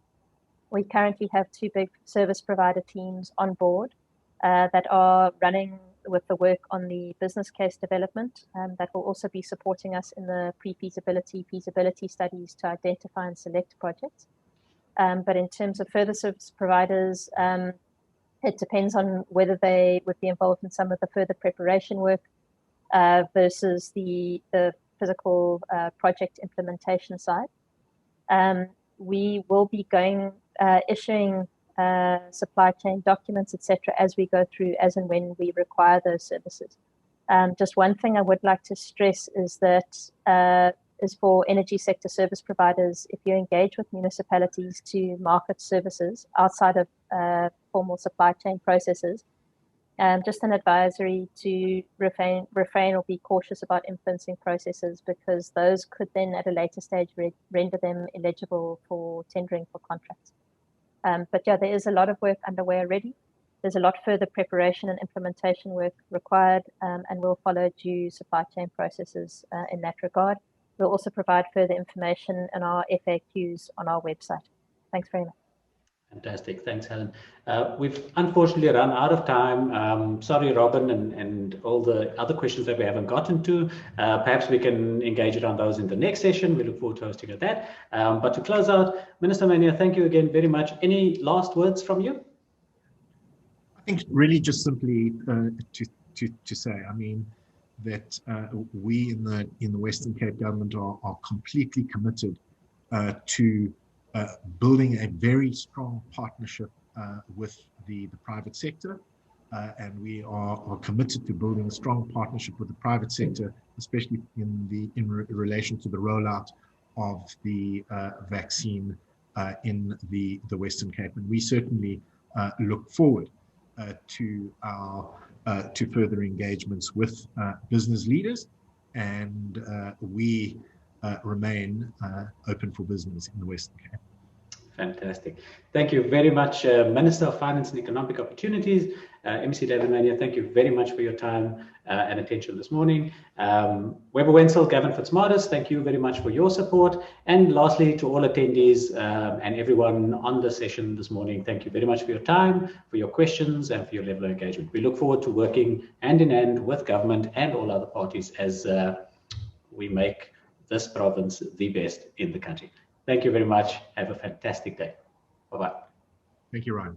We currently have two big service provider teams on board that are running with the work on the business case development that will also be supporting us in the pre-feasibility, feasibility studies to identify and select projects. But in terms of further service providers, It depends on whether they would be involved in some of the further preparation work versus the physical project implementation side. We will be issuing supply chain documents, etc., as we go through, as and when we require those services. Just one thing I would like to stress is that is for energy sector service providers, if you engage with municipalities to market services outside of formal supply chain processes, just an advisory to refrain or be cautious about influencing processes, because those could then at a later stage render them eligible for tendering for contracts. But yeah, there is a lot of work underway already. There's a lot further preparation and implementation work required, and we'll follow due supply chain processes in that regard. We'll also provide further information in our FAQs on our website. Thanks very much. Fantastic. Thanks, Helen. We've unfortunately run out of time. Sorry, Robin, and all the other questions that we haven't gotten to. Perhaps we can engage on those in the next session. We look forward to hosting that. But to close out, Minister Maynier, thank you again very much. Any last words from you? I think really just simply to say, I mean, that we in the Western Cape government are completely committed to building a very strong partnership with the private sector, and we are committed to building a strong partnership with the private sector, especially in relation to the rollout of the vaccine in the Western Cape, and we certainly look forward to further engagements with business leaders, and we remain open for business in the Western Cape. Fantastic. Thank you very much, Minister of Finance and Economic Opportunities, MC David Maynier. Thank you very much for your time and attention this morning. Weber Wenzel, Gavin Fitzmaurice, thank you very much for your support. And lastly, to all attendees and everyone on the session this morning, thank you very much for your time, for your questions, and for your level of engagement. We look forward to working hand in hand with government and all other parties as we make this province the best in the country. Thank you very much. Have a fantastic day. Bye-bye. Thank you, Ryan.